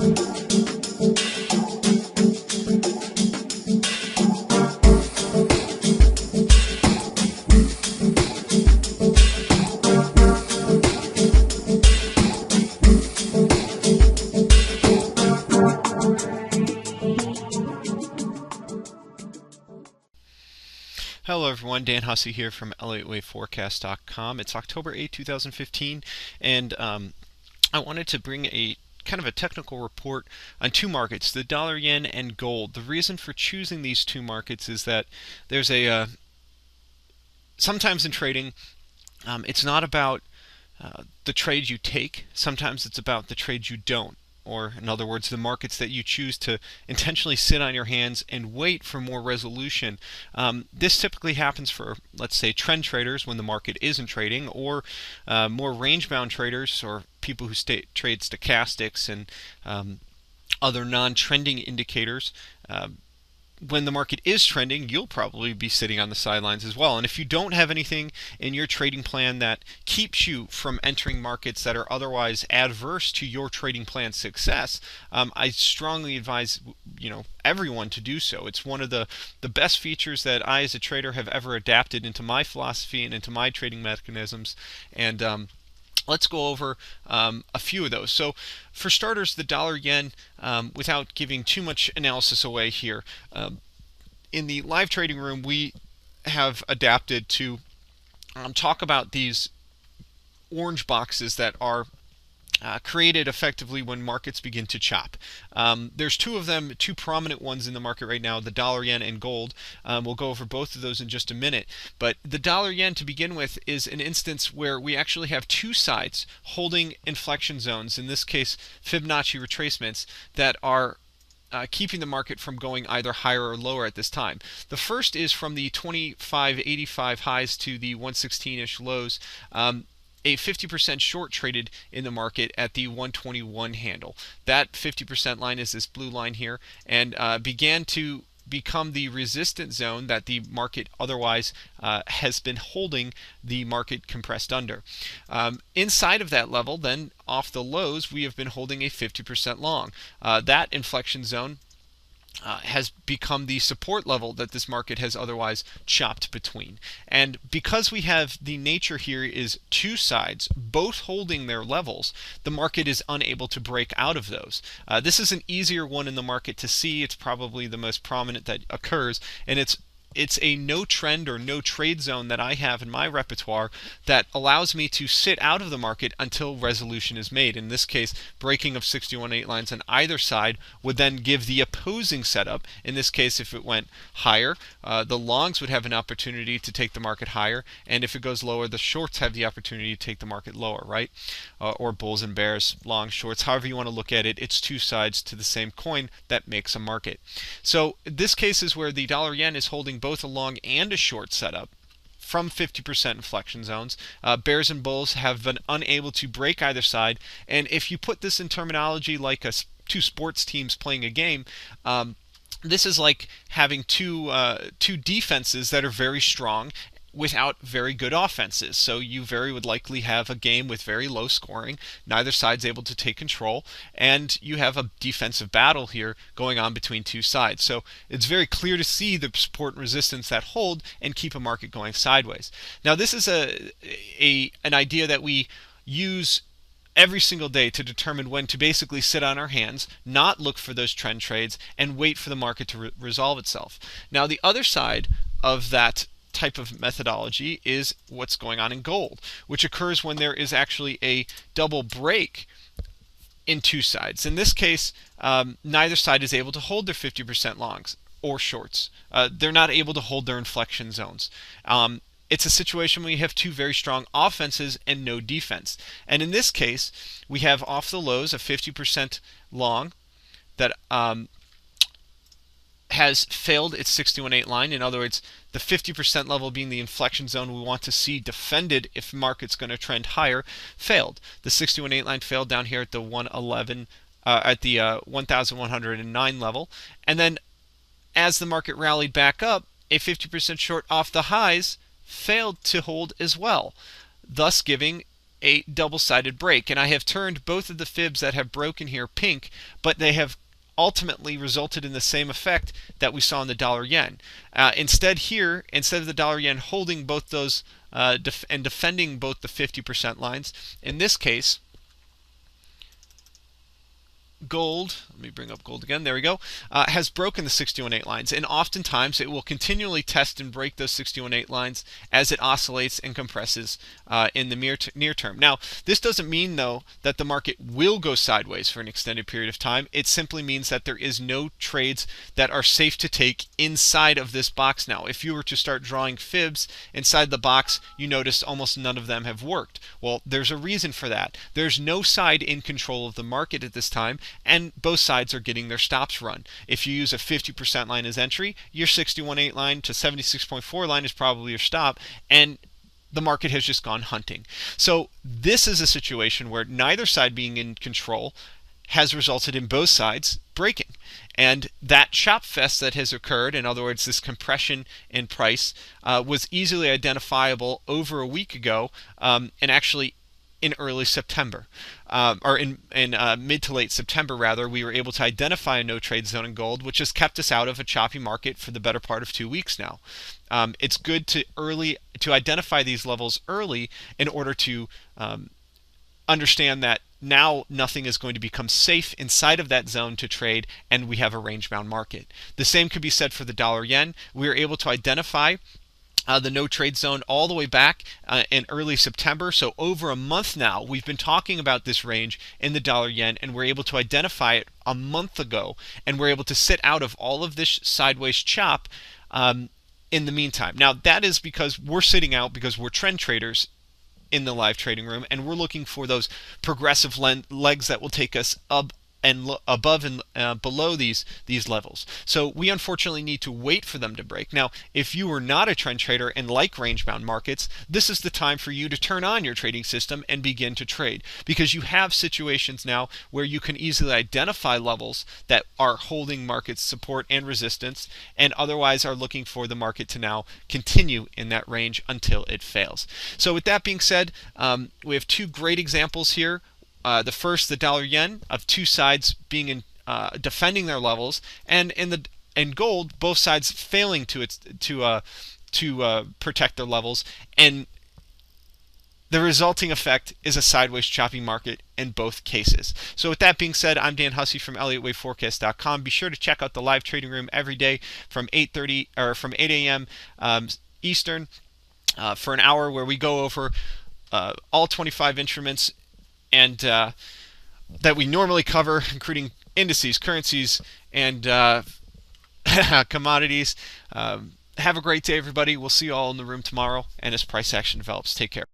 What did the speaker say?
Hello everyone, Dan Hussey here from ElliotWave It's October 8, 2015, and I wanted to bring a kind of a technical report on two markets, the dollar yen and gold. The reason for choosing these two markets is that there's a sometimes in trading, it's not about the trade you take, sometimes it's about the trade you don't. Or, in other words, the markets that you choose to intentionally sit on your hands and wait for more resolution. This typically happens for, let's say, trend traders when the market isn't trading, or more range-bound traders, or people who trade stochastics and other non-trending indicators. When the market is trending, you'll probably be sitting on the sidelines as well. And if you don't have anything in your trading plan that keeps you from entering markets that are otherwise adverse to your trading plan's success, I strongly advise everyone to do so. It's one of the best features that I as a trader have ever adapted into my philosophy and into my trading mechanisms. And let's go over a few of those. So for starters, the dollar yen, without giving too much analysis away here, in the live trading room we have adapted to talk about these orange boxes that are created effectively when markets begin to chop. There's two of them, two prominent ones in the market right now, the dollar yen and gold. We'll go over both of those in just a minute. But the dollar yen, to begin with, is an instance where we actually have two sides holding inflection zones, in this case Fibonacci retracements, that are keeping the market from going either higher or lower at this time. The first is from the 25.85 highs to the 116-ish lows. A 50% short traded in the market at the 121 handle. That 50% line is this blue line here, and began to become the resistance zone that the market otherwise has been holding the market compressed under. Inside of that level, then off the lows, we have been holding a 50% long. That inflection zone has become the support level that this market has otherwise chopped between. And because we have the nature here is two sides both holding their levels, the market is unable to break out of those. This is an easier one in the market to see. It's probably the most prominent that occurs, and it's a no trend or no trade zone that I have in my repertoire that allows me to sit out of the market until resolution is made. In this case, breaking of 61.8 lines on either side would then give the opposing setup. In this case, if it went higher, the longs would have an opportunity to take the market higher, and if it goes lower, the shorts have the opportunity to take the market lower, right? Or bulls and bears, long, shorts, however you want to look at it, it's two sides to the same coin that makes a market. So this case is where the dollar yen is holding both a long and a short setup from 50% inflection zones. Bears and bulls have been unable to break either side, and if you put this in terminology like two sports teams playing a game, this is like having two defenses that are very strong without very good offenses. So you very would likely have a game with very low scoring, neither side's able to take control, and you have a defensive battle here going on between two sides. So it's very clear to see the support and resistance that hold and keep a market going sideways. Now this is an idea that we use every single day to determine when to basically sit on our hands, not look for those trend trades, and wait for the market to resolve itself. Now the other side of that type of methodology is what's going on in gold, which occurs when there is actually a double break in two sides. In this case, neither side is able to hold their 50% longs or shorts. They're not able to hold their inflection zones. It's a situation where you have two very strong offenses and no defense. And in this case, we have off the lows a 50% long that has failed its 61.8 line. In other words, the 50% level being the inflection zone we want to see defended if the market's going to trend higher, failed. The 61.8 line failed down here at the 111, at the 1,109 level, and then as the market rallied back up, a 50% short off the highs failed to hold as well, thus giving a double-sided break. And I have turned both of the fibs that have broken here pink, but they have ultimately resulted in the same effect that we saw in the dollar yen. Instead of the dollar yen holding both those and defending both the 50% lines, in this case, gold, let me bring up gold again, there we go, has broken the 61.8 lines, and oftentimes it will continually test and break those 61.8 lines as it oscillates and compresses in the near term. Now, this doesn't mean, though, that the market will go sideways for an extended period of time. It simply means that there is no trades that are safe to take inside of this box now. If you were to start drawing fibs inside the box, you notice almost none of them have worked. Well, there's a reason for that. There's no side in control of the market at this time, and both sides are getting their stops run. If you use a 50% line as entry, your 61.8 line to 76.4 line is probably your stop, and the market has just gone hunting. So this is a situation where neither side being in control has resulted in both sides breaking. And that chop fest that has occurred, in other words, this compression in price, was easily identifiable over a week ago, and actually in early September, or in mid to late September rather, we were able to identify a no trade zone in gold, which has kept us out of a choppy market for the better part of 2 weeks now. It's good to identify these levels early in order to understand that now nothing is going to become safe inside of that zone to trade, and we have a range-bound market. The same could be said for the dollar yen. We were able to identify the no trade zone all the way back in early September. So over a month now, we've been talking about this range in the dollar yen, and we're able to identify it a month ago, and we're able to sit out of all of this sideways chop in the meantime. Now, that is because we're sitting out because we're trend traders in the live trading room, and we're looking for those progressive legs that will take us up and above and below these levels. So we unfortunately need to wait for them to break. Now, if you are not a trend trader and like range-bound markets, this is the time for you to turn on your trading system and begin to trade, because you have situations now where you can easily identify levels that are holding market support and resistance, and otherwise are looking for the market to now continue in that range until it fails. So with that being said, we have two great examples here. The first, the dollar yen, of two sides being defending their levels, and in gold, both sides failing to protect their levels, and the resulting effect is a sideways choppy market in both cases. So with that being said, I'm Dan Hussey from ElliotWaveForcast.com. Be sure to check out the live trading room every day from 8 a.m. Eastern for an hour, where we go over all 25 instruments and that we normally cover, including indices, currencies, and commodities. Have a great day, everybody. We'll see you all in the room tomorrow, and as price action develops, take care.